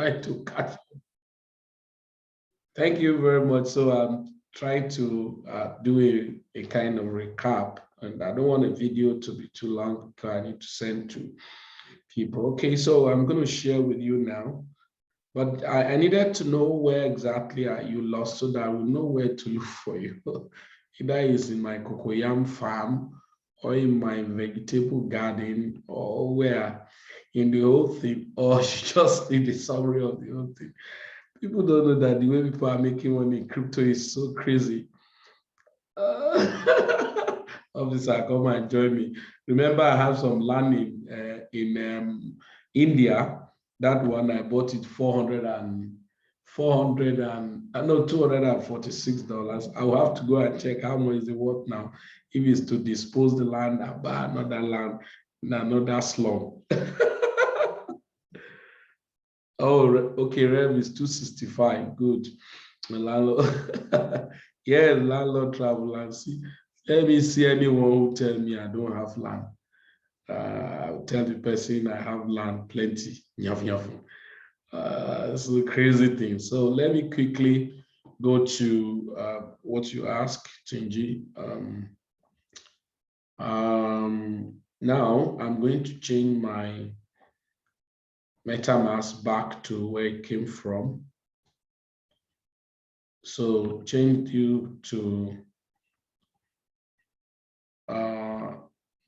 trying to catch. Thank you very much. So I'm trying to do a kind of recap, and I don't want a video to be too long because I need to send to people. Okay, so I'm going to share with you now, but I needed to know where exactly you lost so that I will know where to look for you. Either it's in my cocoyam farm or in my vegetable garden or where in the whole thing, or you just need a summary of the whole thing. People don't know that the way people are making money in crypto is so crazy. Officer, come and join me. Remember, I have some land in India. That one I bought it $246. I will have to go and check how much is it worth now. If it's to dispose the land and buy another land in another slum. Oh, okay, Rev is 265. Good. The landlord. Yeah, landlord travel and see. Let me see anyone who tell me I don't have land. I'll tell the person I have land plenty. It's a crazy thing. So let me quickly go to what you asked, Chinji. Now I'm going to change my MetaMask back to where it came from. So change you to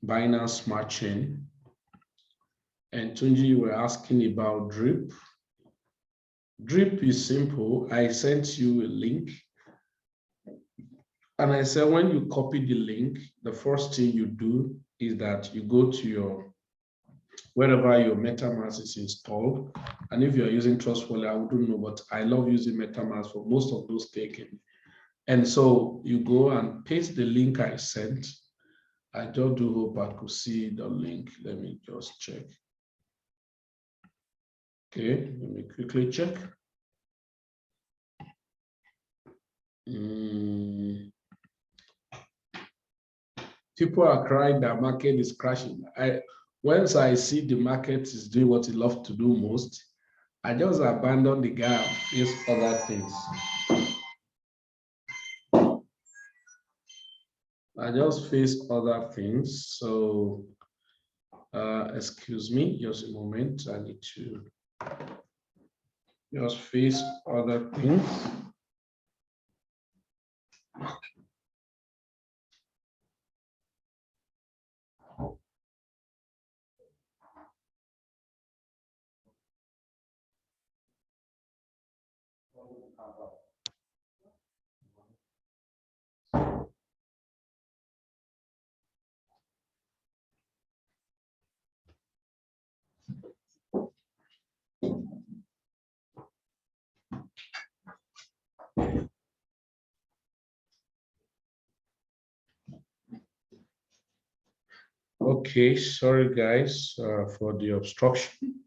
Binance Smart Chain. And Tunji, you were asking about drip. Drip is simple. I sent you a link. And I said, when you copy the link, the first thing you do is that you go to wherever your MetaMask is installed. And if you're using Trust Wallet, I wouldn't know, but I love using MetaMask for most of those staking. And so you go and paste the link I sent. I just do hope I could see the link. Let me just check. Okay, let me quickly check. People are crying that market is crashing. Once I see the market is doing what it loves to do most, I just abandon the guy and face other things. I just face other things. So, excuse me, just a moment. I need to just face other things. Okay, sorry guys for the obstruction.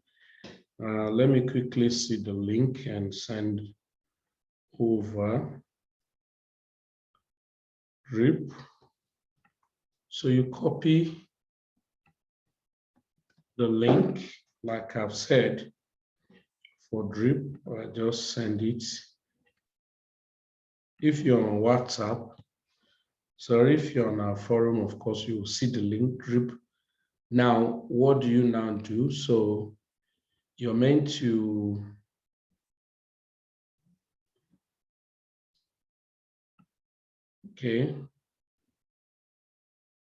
Let me quickly see the link and send over drip. So you copy the link, like I've said, for drip. I just send it. If you're on WhatsApp, so if you're on our forum, of course, you will see the link drip. Now, what do you now do? So you're meant to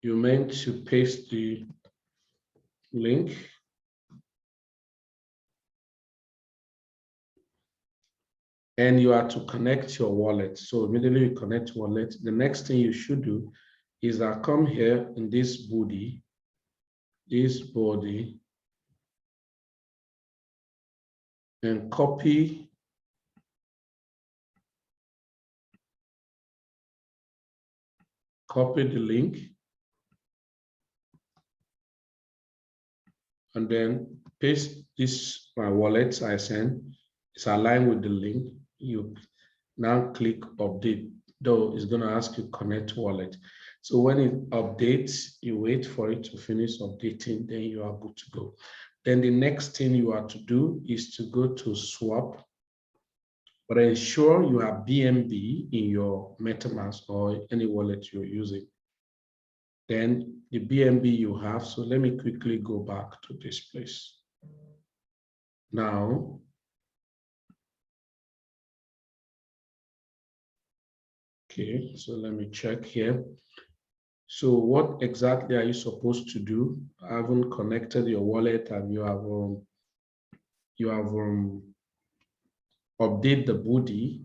you're meant to paste the link. And you are to connect your wallet. So immediately you connect wallet. The next thing you should do is that come here in this body, and copy the link, and then paste this my wallet I sent. It's aligned with the link. You now click update, though it's going to ask you connect wallet. So when it updates, you wait for it to finish updating, then you are good to go. then the next thing you are to do is to go to swap, but ensure you have BNB in your MetaMask or any wallet you're using. Then the BNB you have, so let me quickly go back to this place. Now, okay, so let me check here. So what exactly are you supposed to do? I haven't connected your wallet and you have update the booty.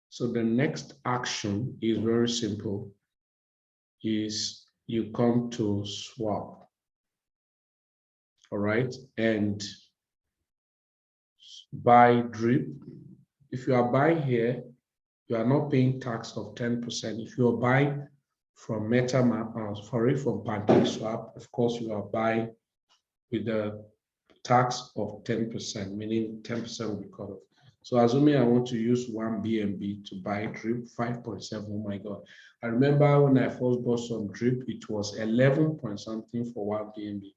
So the next action is very simple, is you come to swap, all right, and buy drip. If you are buying here, you are not paying tax of 10%. If you are buying from MetaMask, from PancakeSwap, of course, you are buying with the tax of 10%, meaning 10% will be cut off. So assuming I want to use 1 BNB to buy drip, 5.7, oh my God. I remember when I first bought some drip, it was 11 point something for 1 BNB.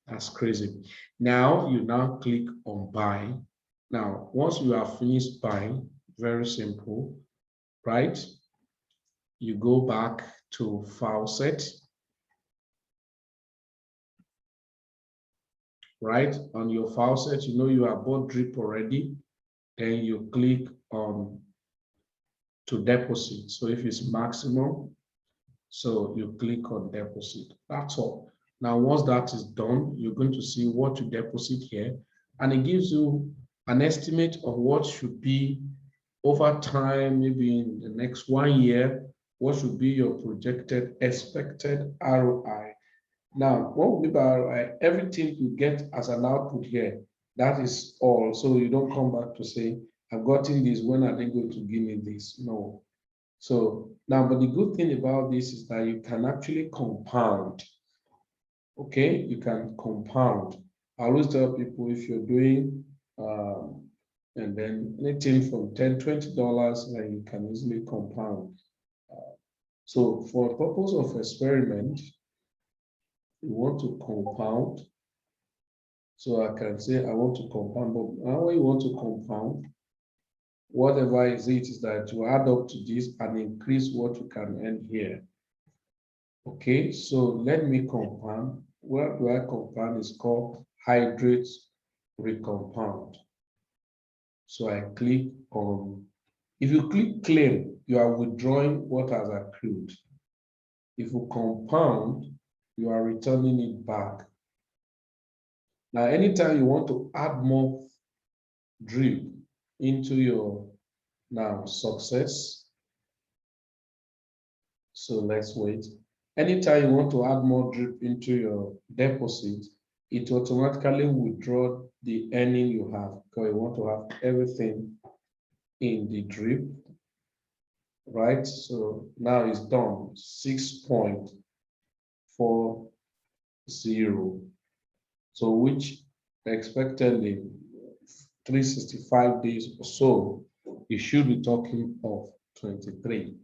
That's crazy. Now, you now click on buy. Now, once you are finished buying, very simple, right? You go back to faucet, right? On your faucet, you know you have bought drip already. Then you click on to deposit. So if it's maximum, so you click on deposit. That's all. Now, once that is done, you're going to see what to deposit here, and it gives you an estimate of what should be over time, maybe in the next 1 year, what should be your projected expected ROI. Now, what will be by ROI? Everything you get as an output here, that is all. So you don't come back to say, I've gotten this, when are they going to give me this? No. So now, but the good thing about this is that you can actually compound. Okay, you can compound. I always tell people, if you're doing and then anything from $10, $20, then you can easily compound. So for purpose of experiment, you want to compound. So I can say I want to compound, but now when you want to compound, whatever is it is that you add up to this and increase what you can earn here. Okay, so let me compound. What do I compound is called hydrate recompound. So I click on, if you click claim, you are withdrawing what has accrued. If you compound, you are returning it back. Now, anytime you want to add more drip into your now success, so let's wait. Anytime you want to add more drip into your deposit, it automatically withdraw the earning you have, because you want to have everything in the drip, right? So now it's done, 6.40. So which expectedly 365 days or so, you should be talking of 23.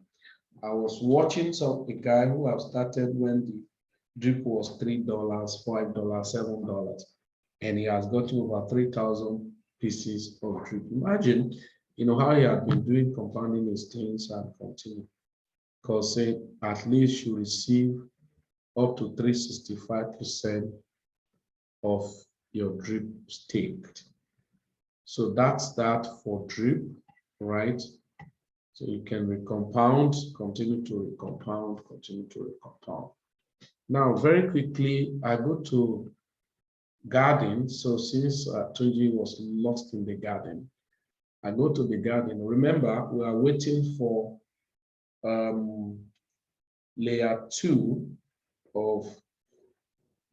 I was watching a guy who have started when the drip was $3, $5, $7, and he has gotten over 3,000 pieces of drip. Imagine, how he had been doing compounding his things and continue. Because say at least you receive up to 365% of your drip staked. So that's that for drip, right? So you can recompound, continue to recompound, continue to recompound. Now, very quickly, I go to Gardon. So since Tunji was lost in the Gardon, I go to the Gardon. Remember, we are waiting for layer 2 of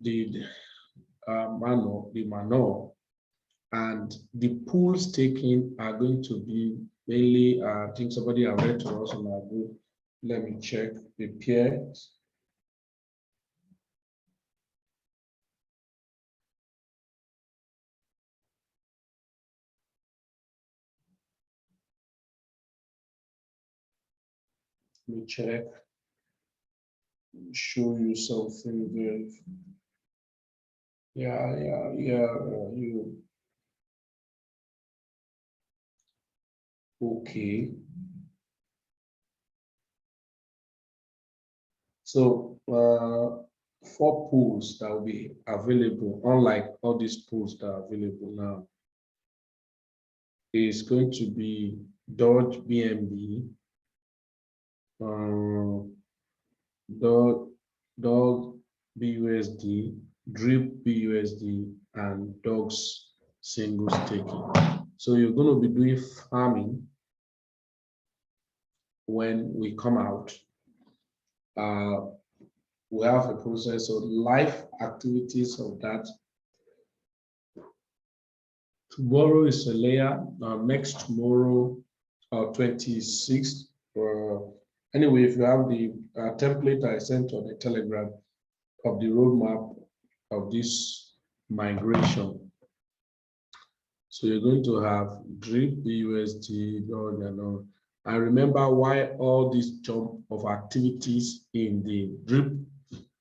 the Manor, and the pools taken are going to be mainly, I think somebody have read to us on our group. Let me check the peers. Let me check. Show you something there. Yeah. You okay? So 4 pools that will be available, unlike all these pools that are available now, is going to be Dodge BNB, um, Dog, Dog BUSD, Drip BUSD, and Dogs single staking. So you're going to be doing farming when we come out. We have a process of life activities of that. Tomorrow is a layer. Next tomorrow, 26th. Anyway, if you have the template I sent on the Telegram of the roadmap of this migration, so you're going to have drip, BUSD, and all. I remember why all this jump of activities in the drip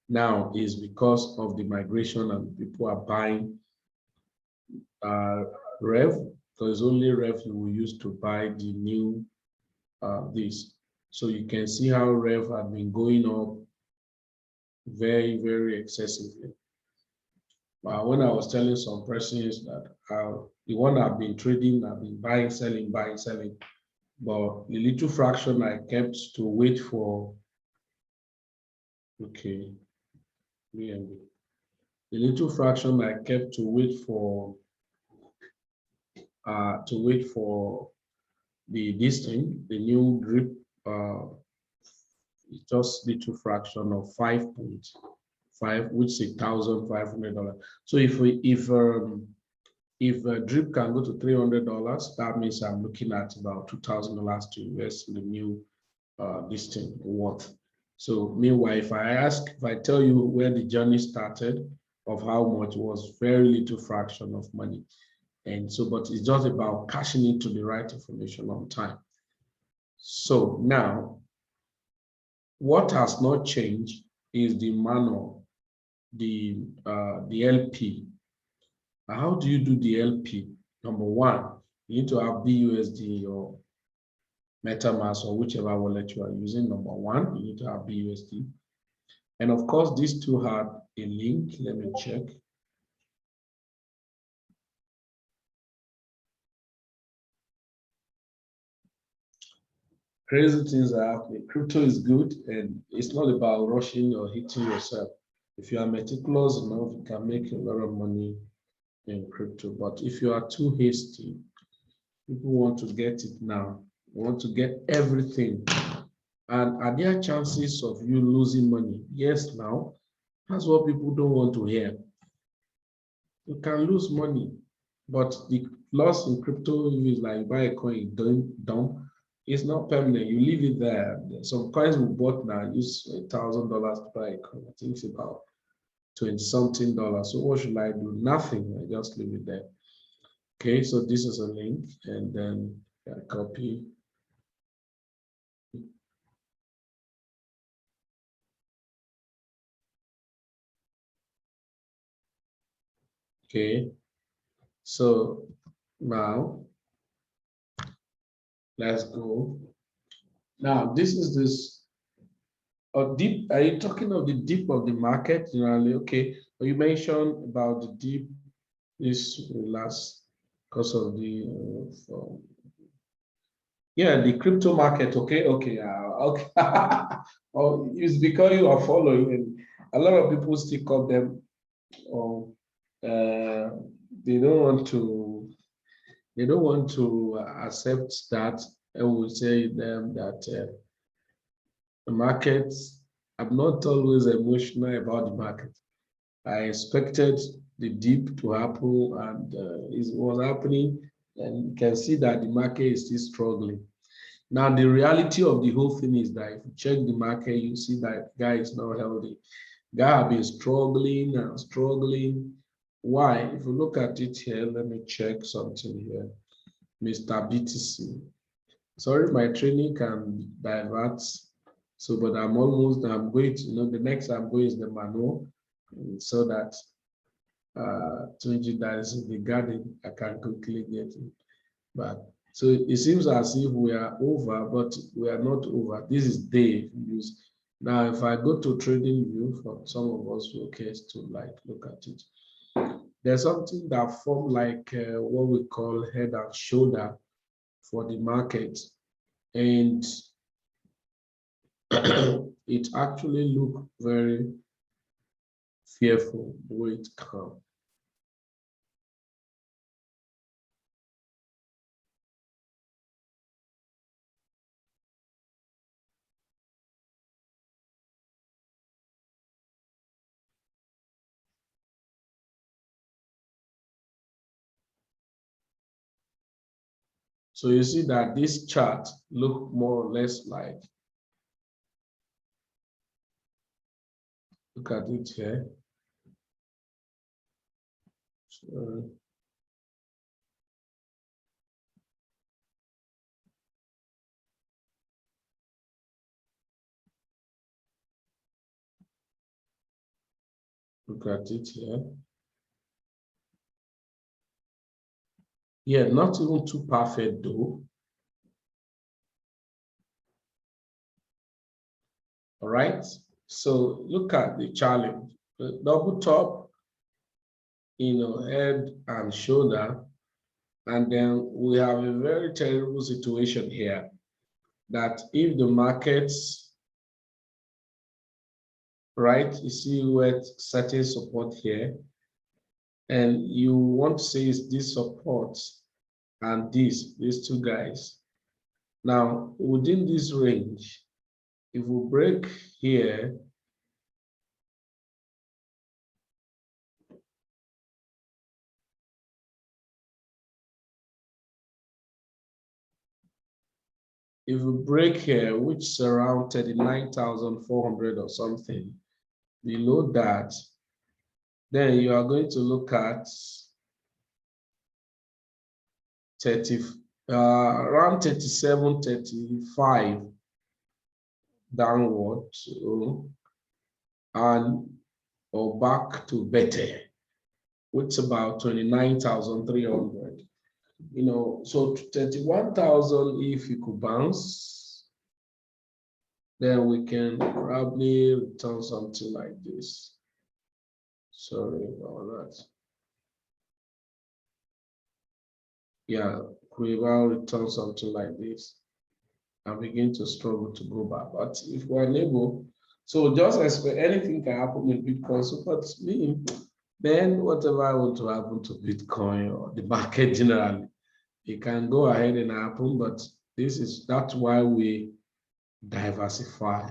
now is because of the migration and people are buying rev, because only rev you will use to buy the new this. So you can see how rev had been going up very, very excessively. When I was telling some persons that the one I've been trading, I've been buying, selling, but the little fraction I kept to wait for, okay, the little fraction I kept to wait for this thing, the new drip, just little fraction of 5.5, which is $1,500. So if a drip can go to $300, that means I'm looking at about $2,000 to invest in the new this thing worth. So meanwhile, if I tell you where the journey started of how much was very little fraction of money. And so, but it's just about cashing into the right information on time. So now, what has not changed is the Manor, the LP. How do you do the LP? Number one, you need to have BUSD or MetaMask or whichever wallet you are using. Number one, you need to have BUSD. And of course, these two have a link. Let me check. Crazy things are happening. Crypto is good, and it's not about rushing or hitting yourself. If you are meticulous enough, you can make a lot of money in crypto. But if you are too hasty, people want to get it now, they want to get everything. And are there chances of you losing money? Yes, now. That's what people don't want to hear. You can lose money, but the loss in crypto is like buy a coin, dump. It's not permanent. You leave it there. Some coins we bought now use $1,000 to buy a coin. I think it's about 20 something dollars. So what should I do? Nothing. I just leave it there. Okay, so this is a link, and then I copy. Okay, so now let's go. Now this is this deep. Are you talking of the dip of the market generally? Okay, you mentioned about the dip this last because of the yeah, the crypto market. Okay, okay. Oh, it's because you are following, and a lot of people still call them. Uh, they don't want to. They don't want to accept that. I will say them that the markets. I'm not always emotional about the market. I expected the dip to happen, and it was happening, and you can see that the market is still struggling. Now, the reality of the whole thing is that if you check the market, you see that guy is not healthy. Guy have been struggling and struggling. Why? If you look at it here, let me check something here. Mr. BTC. Sorry, my training can divert. So, but I'm going to, the next I'm going is the Manor, so that 20 that is in the garden. I can quickly get it. But so it seems as if we are over, but we are not over. This is day use. Now, if I go to trading view for some of us who cares to like look at it, there's something that form like what we call head and shoulder for the market, and it actually look very fearful the way it comes. So you see that this chart look more or less like, look at it here. So, look at it here. Yeah, not even too perfect though. All right. So look at the challenge. The double top, head and shoulder. And then we have a very terrible situation here that if the markets, right, you see where certain support here, and you want to say is this support and these two guys. Now, within this range, if we break here, if we break here, which is around 39,400 or something, below that, then you are going to look at 30, around 37, 35 downward, so, and or back to better, which is about 29,300. So 31,000, if you could bounce, then we can probably return something like this. Sorry about that. Yeah, we will return something like this and begin to struggle to go back. But if we're unable, so just expect anything can happen with Bitcoin. So but me, then whatever I want to happen to Bitcoin or the market generally, it can go ahead and happen, but that's why we diversify.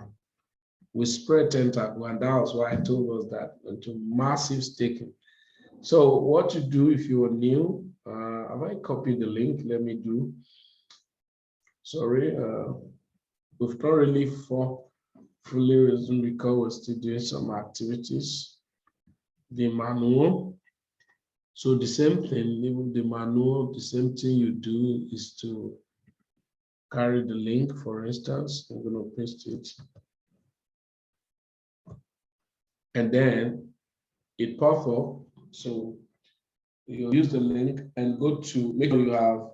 We spread tentacle, and that was why I told us that into massive staking. So what you do if you're new, have I copied the link? Let me do. Sorry, we've not really fully resumed because we're still doing some activities. The manual. So the same thing, even the manual, the same thing you do is to carry the link, for instance. I'm going to paste it. And then it pop up. So you use the link and go to make sure you have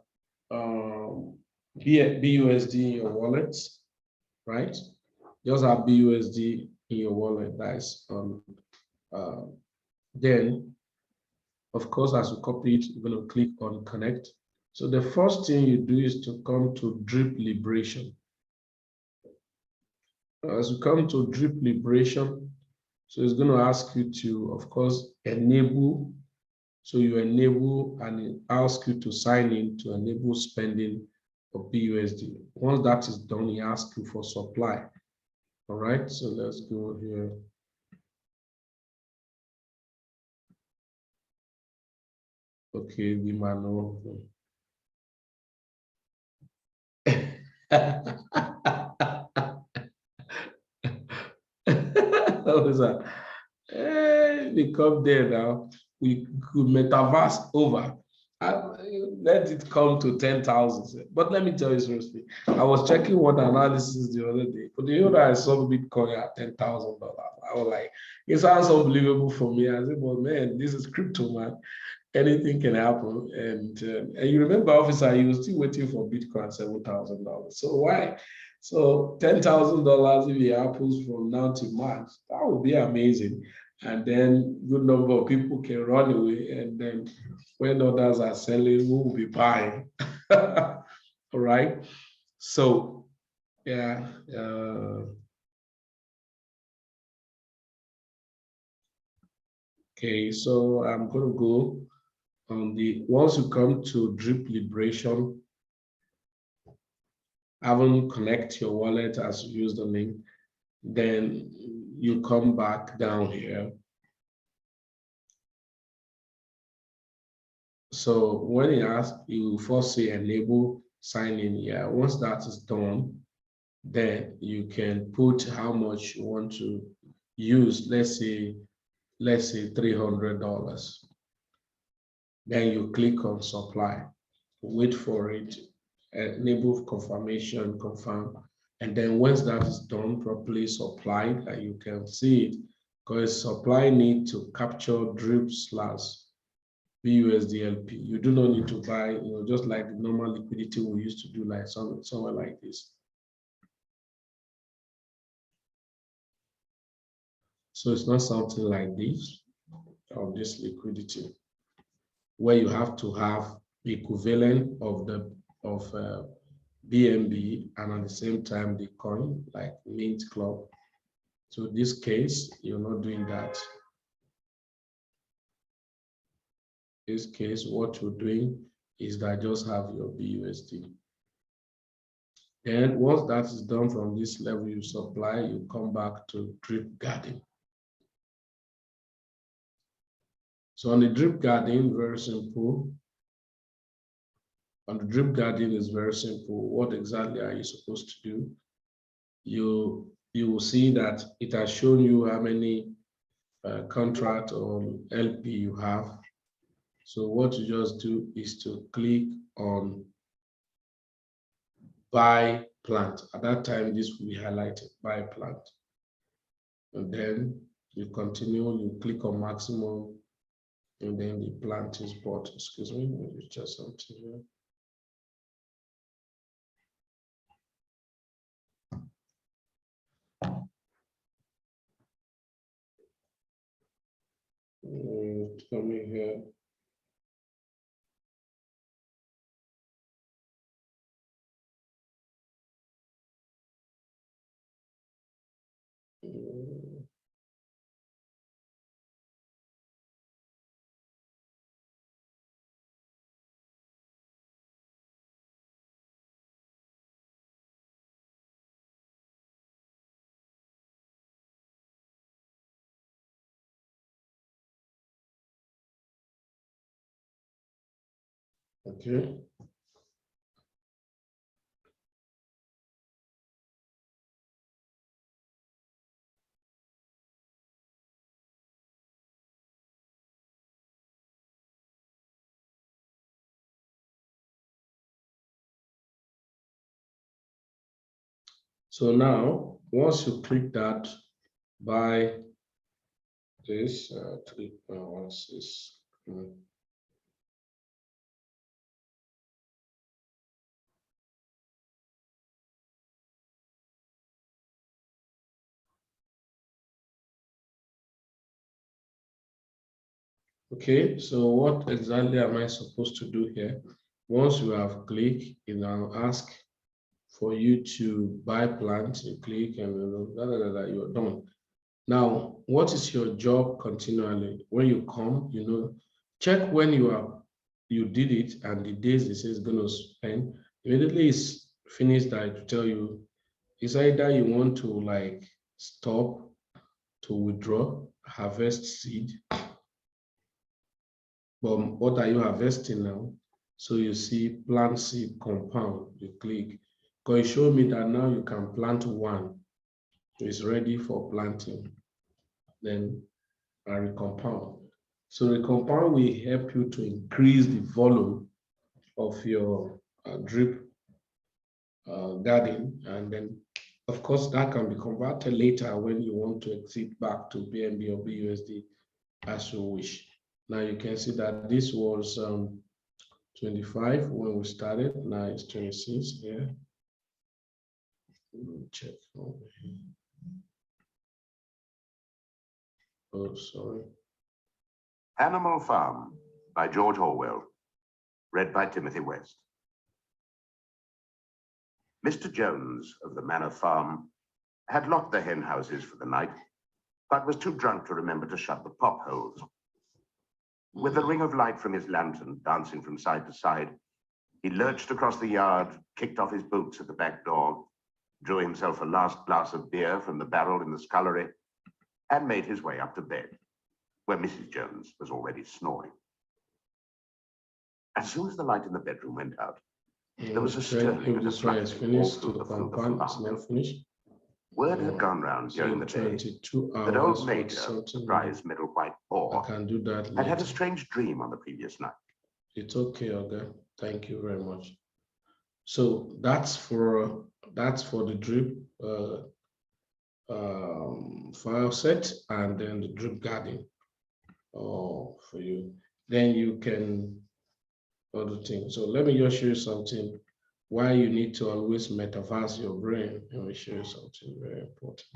BUSD in your wallet, right? Just have BUSD in your wallet. That's then, of course, as you copy it, you're going to click on connect. So the first thing you do is to come to drip liberation. As you come to drip liberation, so it's going to ask you to, of course, enable. So you enable and it asks you to sign in to enable spending of BUSD. Once that is done, it asks you for supply. All right, so let's go here. Okay, the manual. What was that? We come there now. We could metaverse over. let it come to 10,000. But let me tell you seriously, I was checking one analysis the other day. For the year that I saw Bitcoin at $10,000, I was like, it sounds unbelievable for me. I said, well, man, this is crypto, man. Anything can happen. And you remember, officer, you were still waiting for Bitcoin at $7,000. So why? So $10,000 if it happens from now to March, that would be amazing. And then good number of people can run away. And then when others are selling, who will be buying? All right. So yeah. Okay, so I'm going to go on the, once you come to drip liberation, haven't connect your wallet as you use the link, then you come back down here. So when you ask, you first say enable sign in here. Once that is done, then you can put how much you want to use. Let's say $300. Then you click on supply, wait for it, enable confirmation, confirm. And then once that is done, properly supplied, and you can see it, because supply need to capture drip slash BUSDLP. You do not need to buy, just like the normal liquidity we used to do, like somewhere like this. So it's not something like this, of this liquidity, where you have to have the equivalent of the BNB and at the same time the coin, like Mint Club. So in this case, you're not doing that. In this case, what you're doing is that just have your BUSD. And once that is done from this level you supply, you come back to drip Gardon. So on the drip Gardon, very simple. On the drip Gardon is very simple. What exactly are you supposed to do? You will see that it has shown you how many contract or LP you have. So what you just do is to click on buy plant. At that time, this will be highlighted, buy plant. And then you continue, you click on maximum, and then the plant is bought. Excuse me, let me just something here. Coming here. Okay. So now, once you click that, buy this, click what's this? Okay, so what exactly am I supposed to do here? Once you have clicked, it now ask for you to buy plant, you click and you're done. Now, what is your job continually? When you come, check when you did it and the days it says going to spend. Immediately it's finished that to tell you, it's either you want to like stop to withdraw, harvest seed, but what are you harvesting now? So you see plant seed compound, you click. Because it showed me that now you can plant one. It's ready for planting. Then I recompile. So the compound will help you to increase the volume of your drip garden, and then of course that can be converted later when you want to exit back to BNB or BUSD as you wish. Now you can see that this was 25 when we started. Now it's 26 here. Check over here. Oh, sorry. Animal Farm by George Orwell, read by Timothy West. Mr. Jones of the Manor Farm had locked the hen houses for the night, but was too drunk to remember to shut the pop holes. With a ring of light from his lantern dancing from side to side, he lurched across the yard, kicked off his boots at the back door, drew himself a last glass of beer from the barrel in the scullery, and made his way up to bed, where Mrs. Jones was already snoring. As soon as the light in the bedroom went out, there was a stirring and a fluttering all through the farm. Word had gone round during the day that old Major, the prize middle white boar, had had a strange dream on the previous night. It's okay, okay. Thank you very much. So that's for the drip faucet and then the drip garden for you. Then you can other things. So let me just show you something why you need to always metaverse your brain. Let me show you something very important.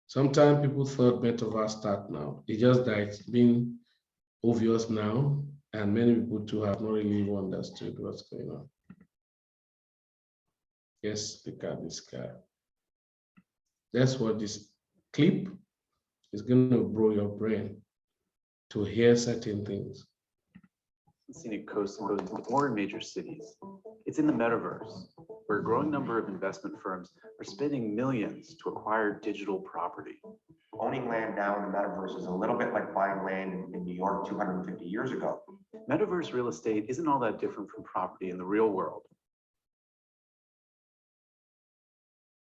Sometimes people thought metaverse start now. It's just that it's been obvious now, and many people too have not really even understood what's going on. Yes, look at this guy. That's what this clip is going to blow your brain to hear certain things. Scenic coast or in major cities. It's in the metaverse, where a growing number of investment firms are spending millions to acquire digital property. Owning land now in the metaverse is a little bit like buying land in New York 250 years ago. Metaverse real estate isn't all that different from property in the real world.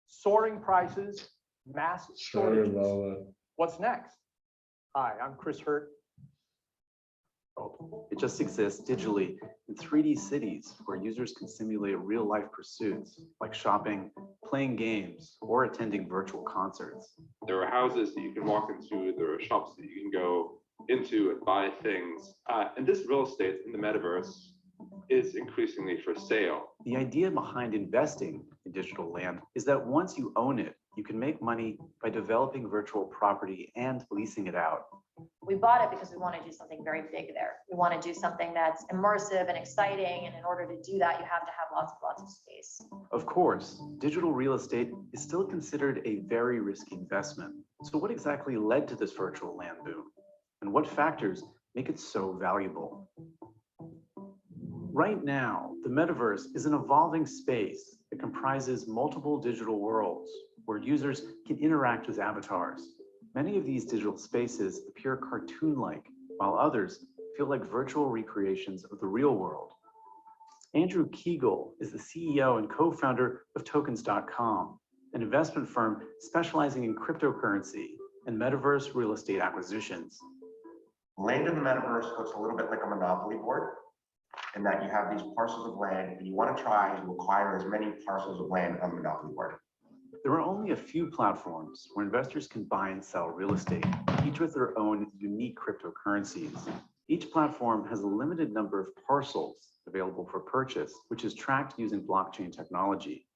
Soaring prices, mass shortages. What's next? Hi, I'm Chris Hurt. It just exists digitally in 3D cities where users can simulate real-life pursuits like shopping, playing games, or attending virtual concerts. There are houses that you can walk into, there are shops that you can go into and buy things. And this real estate in the metaverse is increasingly for sale. The idea behind investing in digital land is that once you own it, you can make money by developing virtual property and leasing it out. We bought it because we want to do something very big there. We want to do something that's immersive and exciting. And in order to do that, you have to have lots of space. Of course, digital real estate is still considered a very risky investment. So what exactly led to this virtual land boom? And what factors make it so valuable? Right now, the metaverse is an evolving space that comprises multiple digital worlds where users can interact with avatars. Many of these digital spaces appear cartoon-like, while others feel like virtual recreations of the real world. Andrew Kegel is the CEO and co-founder of tokens.com, an investment firm specializing in cryptocurrency and metaverse real estate acquisitions. Land in the metaverse looks a little bit like a monopoly board, in that you have these parcels of land and you want to try to acquire as many parcels of land on the monopoly board. There are only a few platforms where investors can buy and sell real estate, each with their own unique cryptocurrencies. Each platform has a limited number of parcels available for purchase, which is tracked using blockchain technology.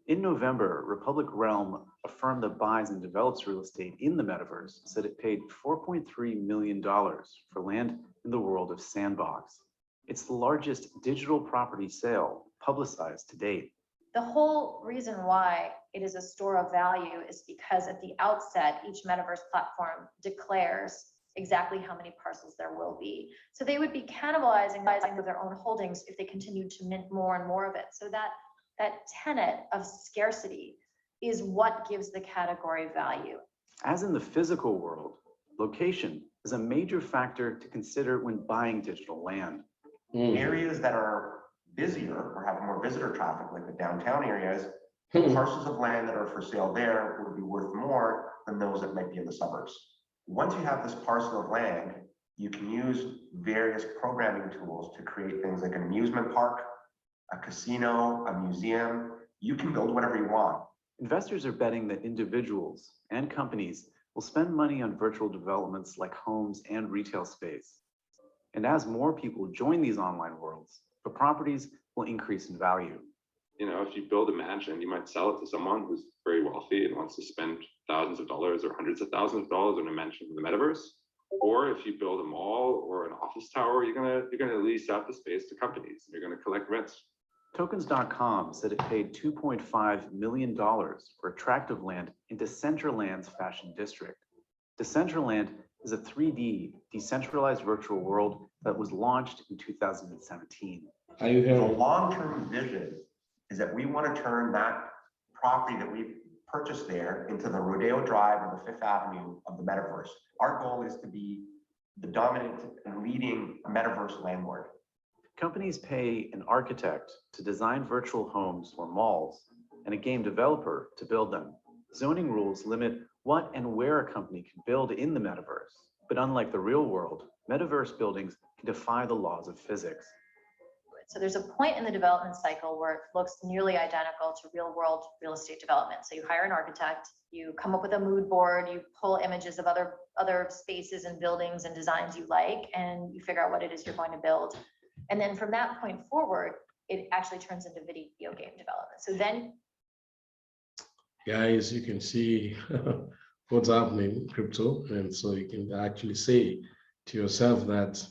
In November, Republic Realm, a firm that buys and develops real estate in the metaverse, said it paid $4.3 million for land in the world of Sandbox. It's the largest digital property sale publicized to date. The whole reason why it is a store of value is because at the outset, each metaverse platform declares exactly how many parcels there will be. So they would be cannibalizing their own holdings if they continued to mint more and more of it. So that tenet of scarcity is what gives the category value. As in the physical world, location is a major factor to consider when buying digital land. Areas that are busier or have more visitor traffic, like the downtown areas, parcels of land that are for sale there would be worth more than those that might be in the suburbs. Once you have this parcel of land, You can use various programming tools to create things like an amusement park, a casino, a museum. You can build whatever you want. Investors are betting that individuals and companies will spend money on virtual developments like homes and retail space. And as more people join these online worlds, the properties will increase in value. You know, if you build a mansion, you might sell it to someone who's very wealthy and wants to spend thousands of dollars or hundreds of thousands of dollars on a mansion in the metaverse. Or if you build a mall or an office tower, you're gonna lease out the space to companies. You're gonna collect rents. Tokens.com said it paid $2.5 million for attractive land in Decentraland's fashion district. Decentraland is a 3D decentralized virtual world that was launched in 2017. Are you The hearing? long-term vision is that we want to turn that property that we've purchased there into the Rodeo Drive or the Fifth Avenue of the metaverse. Our goal is to be the dominant and leading metaverse landlord. Companies pay an architect to design virtual homes or malls and a game developer to build them. Zoning rules limit what and where a company can build in the metaverse. But unlike the real world, metaverse buildings can defy the laws of physics. So there's a point in the development cycle where it looks nearly identical to real world real estate development. So you hire an architect, you come up with a mood board, you pull images of other spaces and buildings and designs you like, and you figure out what it is you're going to build. And then from that point forward, it actually turns into video game development. So then, Guys, you can see what's happening in crypto. And so you can actually say to yourself that,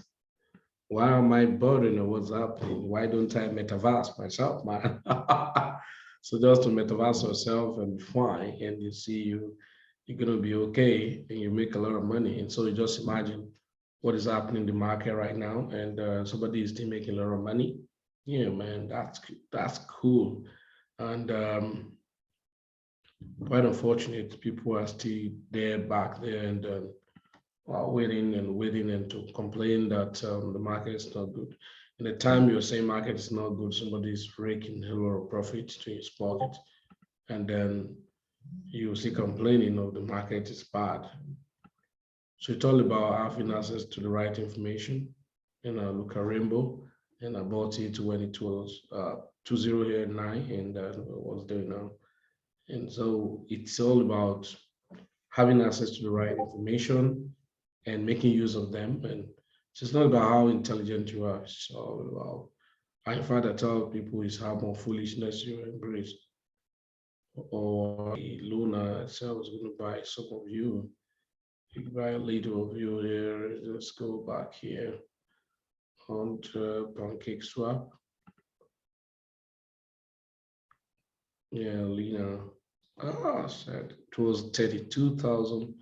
why am I bothering on what's happening? Why don't I metaverse myself, man? So just to metaverse yourself and be fine, and you see you're gonna be okay, and you make a lot of money. And so you just imagine what is happening in the market right now, and somebody is still making a lot of money. Yeah, man, that's cool. And quite unfortunate, people are still there back there and waiting and to complain that the market is not good. In the time you're saying market is not good, somebody is raking a lot of profit to his pocket, and then you see complaining of the market is bad. So it's all about having access to the right information. And I look at Rainbow, and I bought it when it was 2009, and what's doing now. And so it's all about having access to the right information and making use of them. And it's not about how intelligent you are. It's all about, in fact, I tell people is how more foolishness you embrace. Or Luna, so I was going to buy some of you. You can buy a little of you here. Let's go back here on Pancake Swap. Yeah, Lena. Said it was 32,000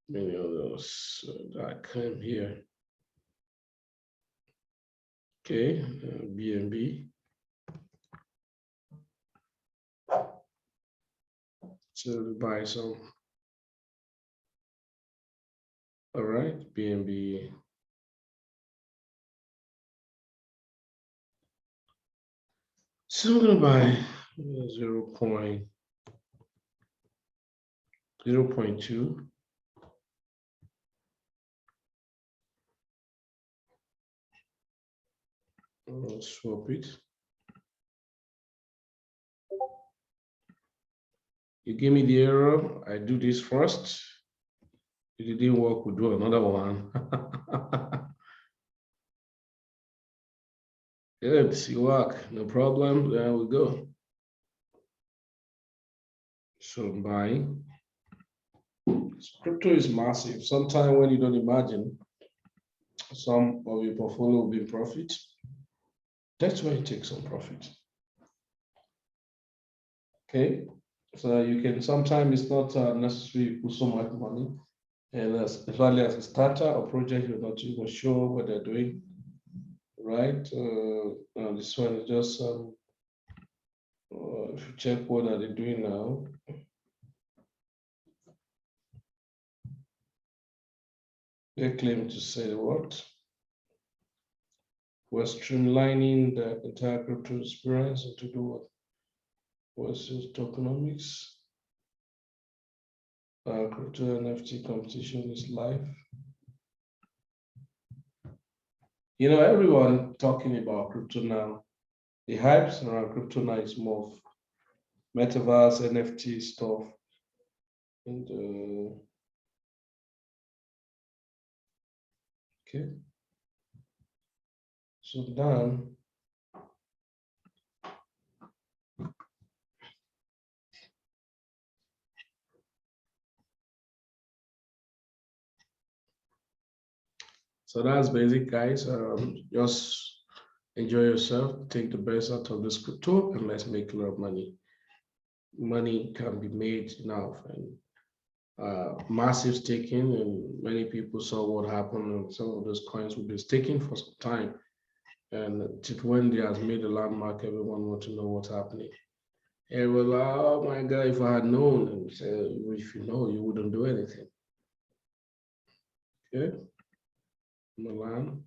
many of those that came here. Okay, BNB. So buy some. All right, BNB. So I'm gonna buy 0.2. Swap it. You give me the error, I do this first. If it didn't work, we'll do another one. Good, you work, no problem, there we go. So buying. Crypto is massive. Sometimes when you don't imagine, some of your portfolio will be in profit. That's why you take some profit. Okay, so you can, sometimes it's not necessary to put so much money. And especially as a starter or project, you're not even sure what they're doing, right? This one is just, if you check what are they doing now. They claim to say what? We're streamlining the entire crypto experience and to do what? What's your tokenomics? Crypto NFT competition is live. You know, everyone talking about crypto now. The hypes around crypto now is more of metaverse, NFT stuff, and okay. So done. So that's basic, guys. Just enjoy yourself, take the best out of this crypto, and let's make a lot of money. Money can be made enough, and massive staking, and many people saw what happened, and some of those coins will be staking for some time. And when they has made a landmark, everyone wants to know what's happening. And well, oh my God, if I had known, and say, if you know, you wouldn't do anything. Okay, Milan.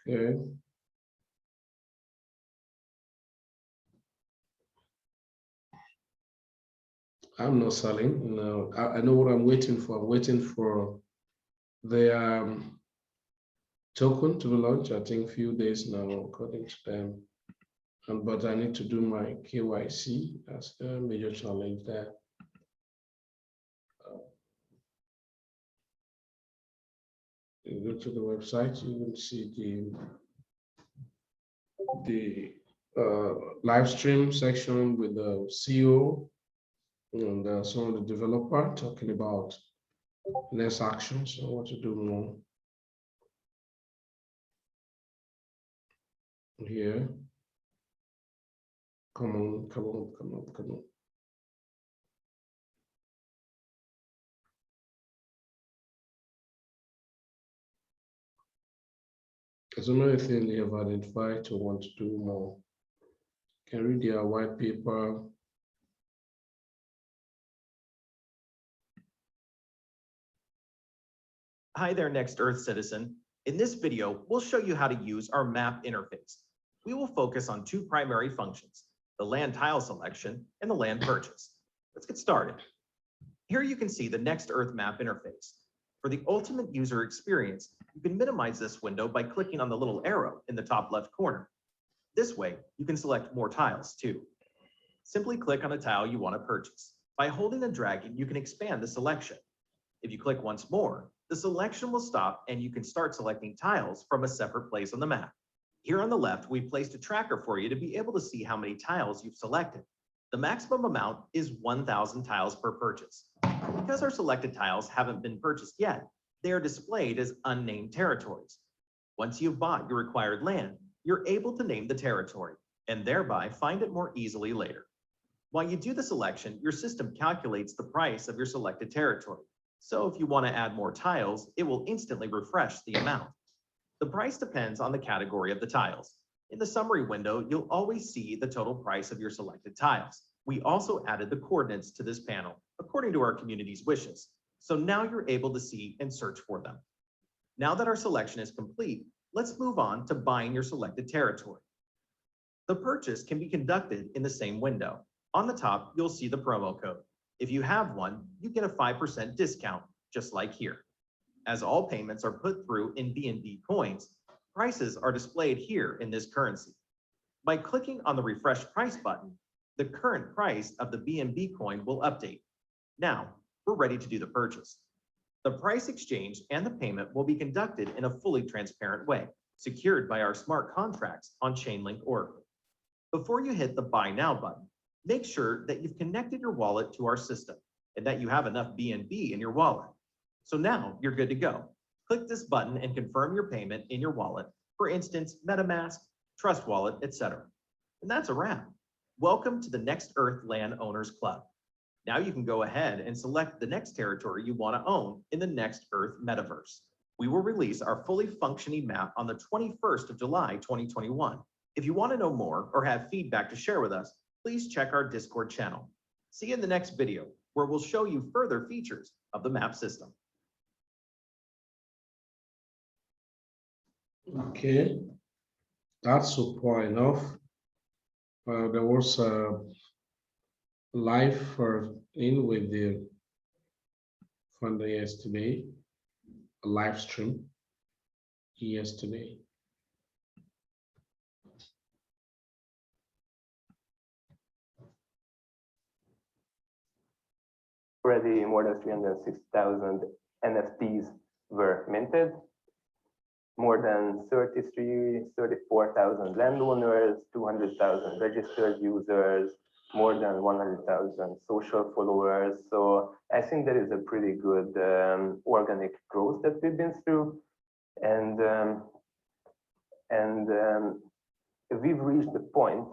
Okay. I'm not selling. No, I know what I'm waiting for. I'm waiting for the token to be launched. I think few days now, according to them. But I need to do my KYC. That's the major challenge there. You go to the website, you will see the live stream section with the CEO and some of the developer talking about next actions and what to do more. Here. Come on, come on, come on, come on. There's another thing they have identified to want to do more. Can read their white paper. Hi there, Next Earth citizen. In this video, we'll show you how to use our map interface. We will focus on two primary functions, the land tile selection and the land purchase. Let's get started. Here you can see the Next Earth map interface. For the ultimate user experience, you can minimize this window by clicking on the little arrow in the top left corner. This way, you can select more tiles too. Simply click on a tile you want to purchase. By holding and dragging, you can expand the selection. If you click once more, the selection will stop and you can start selecting tiles from a separate place on the map. Here on the left, we placed a tracker for you to be able to see how many tiles you've selected. The maximum amount is 1,000 tiles per purchase. Because our selected tiles haven't been purchased yet, they are displayed as unnamed territories. Once you've bought your required land, you're able to name the territory and thereby find it more easily later. While you do the selection, your system calculates the price of your selected territory. So if you want to add more tiles, it will instantly refresh the amount. The price depends on the category of the tiles. In the summary window, you'll always see the total price of your selected tiles. We also added the coordinates to this panel, according to our community's wishes. So now you're able to see and search for them. Now that our selection is complete, let's move on to buying your selected territory. The purchase can be conducted in the same window. On the top, you'll see the promo code. If you have one, you get a 5% discount, just like here. As all payments are put through in BNB coins, prices are displayed here in this currency. By clicking on the refresh price button, the current price of the BNB coin will update. Now, we're ready to do the purchase. The price exchange and the payment will be conducted in a fully transparent way, secured by our smart contracts on Chainlink Oracle. Before you hit the Buy Now button, make sure that you've connected your wallet to our system and that you have enough BNB in your wallet. So now you're good to go. Click this button and confirm your payment in your wallet, for instance, MetaMask, Trust Wallet, etc. And that's a wrap. Welcome to the Next Earth Land Owners Club. Now you can go ahead and select the next territory you want to own in the Next Earth Metaverse. We will release our fully functioning map on the 21st of July, 2021. If you want to know more or have feedback to share with us, please check our Discord channel. See you in the next video, where we'll show you further features of the map system. Okay, that's so poor enough. There was live with the funder yesterday, a live stream yesterday. Already more than 306,000 NFTs were minted. More than 34,000 landowners, 200,000 registered users, more than 100,000 social followers. So I think that is a pretty good organic growth that we've been through. And we've reached the point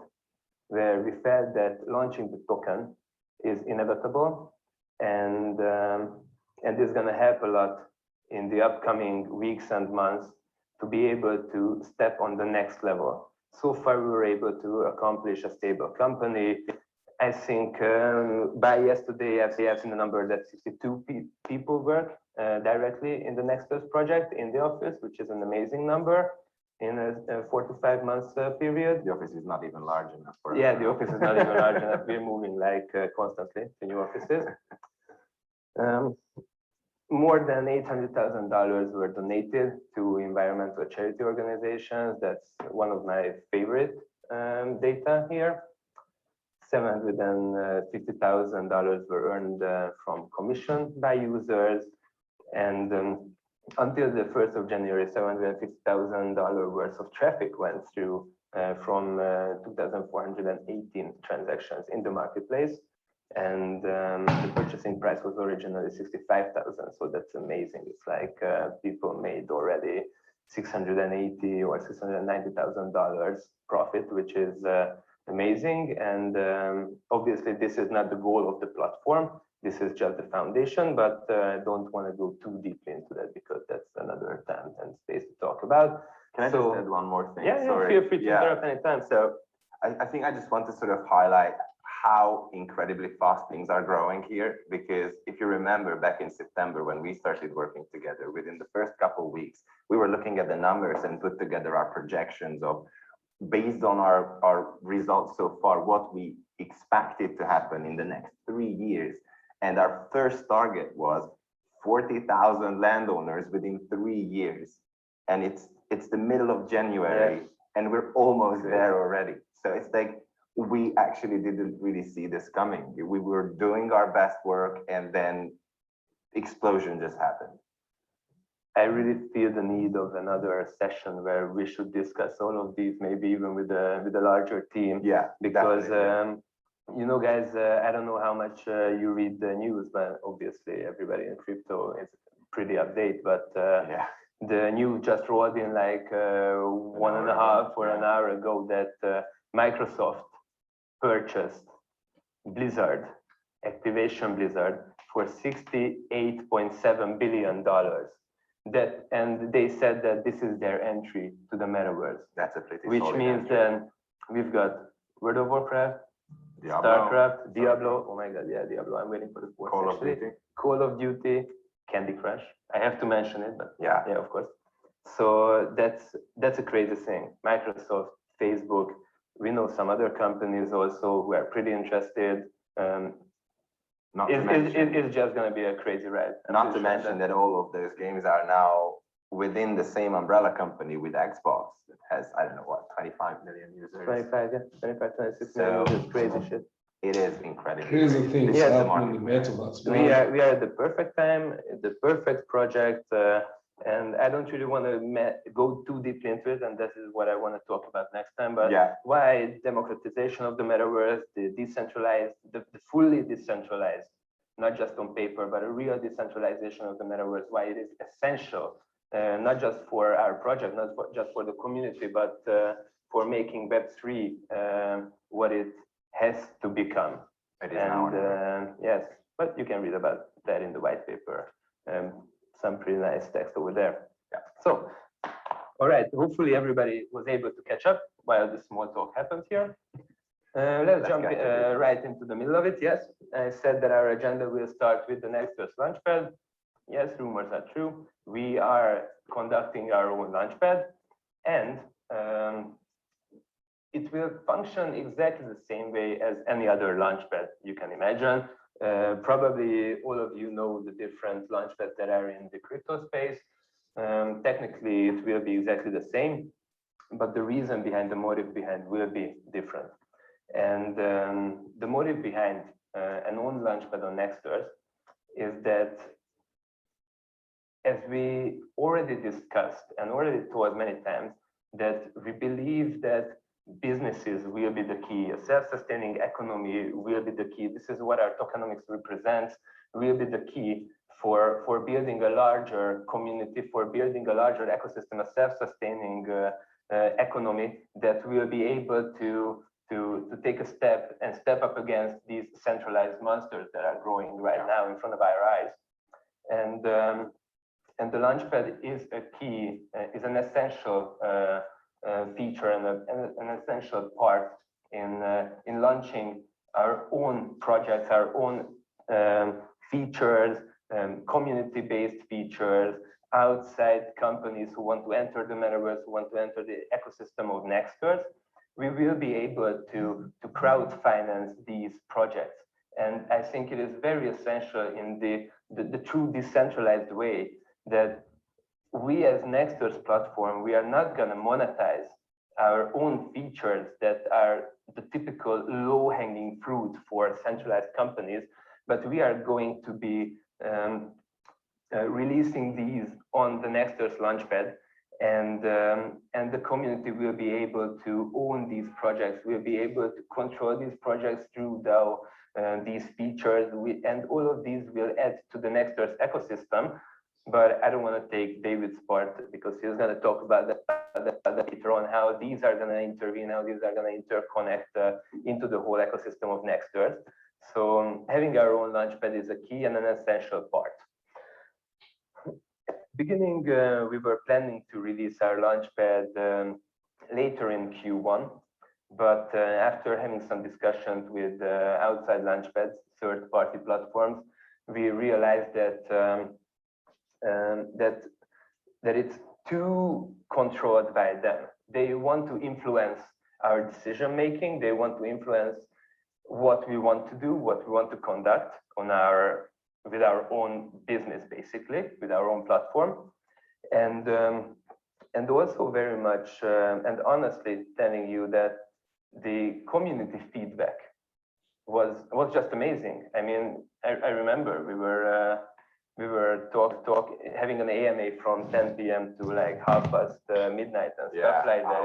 where we felt that launching the token is inevitable, and this is going to help a lot in the upcoming weeks and months to be able to step on the next level. So far, we were able to accomplish a stable company. I think by yesterday, I've seen the number that 62 people work directly in the Nextverse project in the office, which is an amazing number in a 4 to 5 months period. The office is not even large enough for us. Yeah, the office is not even large enough. We're moving like constantly to new offices. More than $800,000 were donated to environmental charity organizations. That's one of my favorite data here. $750,000 were earned from commission by users. And until the 1st of January, $750,000 worth of traffic went through from 2,418 transactions in the marketplace. And the purchasing price was originally $65,000, so that's amazing. It's like people made already $680,000 or $690,000 profit, which is amazing. And obviously, this is not the goal of the platform. This is just the foundation, but I don't want to go too deeply into that because that's another time and space to talk about. Can I just add one more thing? Yeah, Sorry. feel free to interrupt anytime. So I think I just want to sort of highlight how incredibly fast things are growing here, because if you remember back in September when we started working together, within the first couple of weeks, we were looking at the numbers and put together our projections of, based on our results so far, what we expected to happen in the next 3 years. And our first target was 40,000 landowners within 3 years. And it's the middle of January, and we're almost there already. So it's like, we actually didn't really see this coming. We were doing our best work, and then explosion just happened. I really feel the need of another session where we should discuss all of these, maybe even with a larger team. Yeah, because you know, guys, I don't know how much you read the news, but obviously everybody in crypto is pretty updated. But the news just rolled in like 1.5 or an hour ago that Microsoft purchased Blizzard, Activation Blizzard, for $68.7 billion. And they said that this is their entry to the Metaverse. That's a pretty which means then we've got World of Warcraft, StarCraft, Diablo. Oh my God, yeah, Diablo. I'm waiting for the fourth. Call of Duty. Call of Duty, Candy Crush. I have to mention it, but yeah, of course. So that's a crazy thing. Microsoft, Facebook. We know some other companies also who are pretty interested. It's just going to be a crazy ride. Not to mention that all of those games are now within the same umbrella company with Xbox. It has, I don't know what, 25 million users. 25, 26 million users, crazy shit. It is incredible. Crazy things happening in the Metaverse. We are at the perfect time, the perfect project. And I don't really want to go too deeply into it, and this is what I want to talk about next time. But why democratization of the Metaverse, the decentralized, the fully decentralized, not just on paper, but a real decentralization of the Metaverse, why it is essential, not just for our project, not just for the community, but for making Web3 what it has to become. It is yes, but you can read about that in the white paper. Some pretty nice text over there. Yeah. So, all right. Hopefully everybody was able to catch up while the small talk happens here. Let's jump right into the middle of it. Yes, I said that our agenda will start with the Nextverse Launchpad. Yes, rumors are true. We are conducting our own Launchpad, and it will function exactly the same way as any other launchpad you can imagine. Probably all of you know the different launchpads that are in the crypto space. Technically, it will be exactly the same, but the reason behind, the motive behind will be different. And the motive behind an own launchpad on Next Earth is that, as we already discussed and already told many times, that we believe that businesses will be the key. A self-sustaining economy will be the key. This is what our tokenomics represents, will be the key for building a larger community, for building a larger ecosystem, a self-sustaining economy that will be able to take a step and step up against these centralized monsters that are growing right now in front of our eyes. And the Launchpad is a key, is an essential feature and an essential part in launching our own projects, our own features, community-based features, outside companies who want to enter the metaverse, who want to enter the ecosystem of Next Earth. We will be able to crowd finance these projects. And I think it is very essential in the true decentralized way that we as Next Earth platform, we are not going to monetize our own features that are the typical low-hanging fruit for centralized companies, but we are going to be releasing these on the Next Earth Launchpad, and the community will be able to own these projects, will be able to control these projects through these features, and all of these will add to the Next Earth ecosystem. But I don't want to take David's part, because he's going to talk about that later on, how these are going to intervene, how these are going to interconnect into the whole ecosystem of Next Earth. So having our own Launchpad is a key and an essential part. Beginning, we were planning to release our Launchpad later in Q1, but after having some discussions with outside Launchpads, third-party platforms, we realized that that it's too controlled by them. They want to influence our decision making. They want to influence what we want to do, what we want to conduct on with our own business, basically, with our own platform, and also very much and honestly telling you that the community feedback was just amazing. I mean, I remember we were having an AMA from 10 p.m. to like midnight and stuff like that.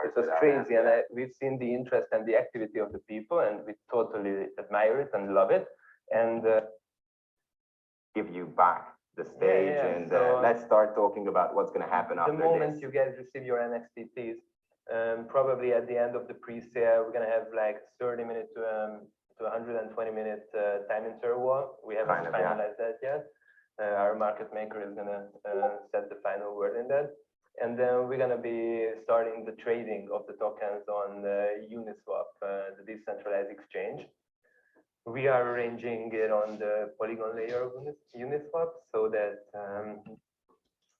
It was crazy, and we've seen the interest and the activity of the people, and we totally admire it and love it. And give you back the stage, and so let's start talking about what's going to happen after this. The moment you guys receive your NXTTs, probably at the end of the pre-sale, we're going to have like 30-minute to 120-minute time interval. We haven't finalized that yet. Our market maker is going to set the final word in that. And then we're going to be starting the trading of the tokens on Uniswap, the decentralized exchange. We are arranging it on the Polygon layer of Uniswap so that...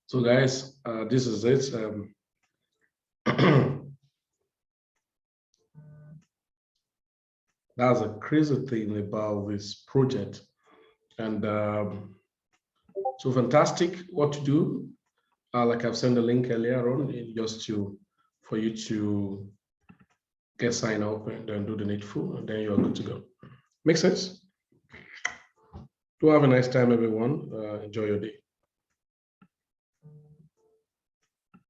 So guys, this is it. That's a crazy thing about this project. And so fantastic what to do. Like I've sent the link earlier on, just for you to get signed up and then do the needful, and then you're good to go. Make sense? Do have a nice time, everyone. Enjoy your day.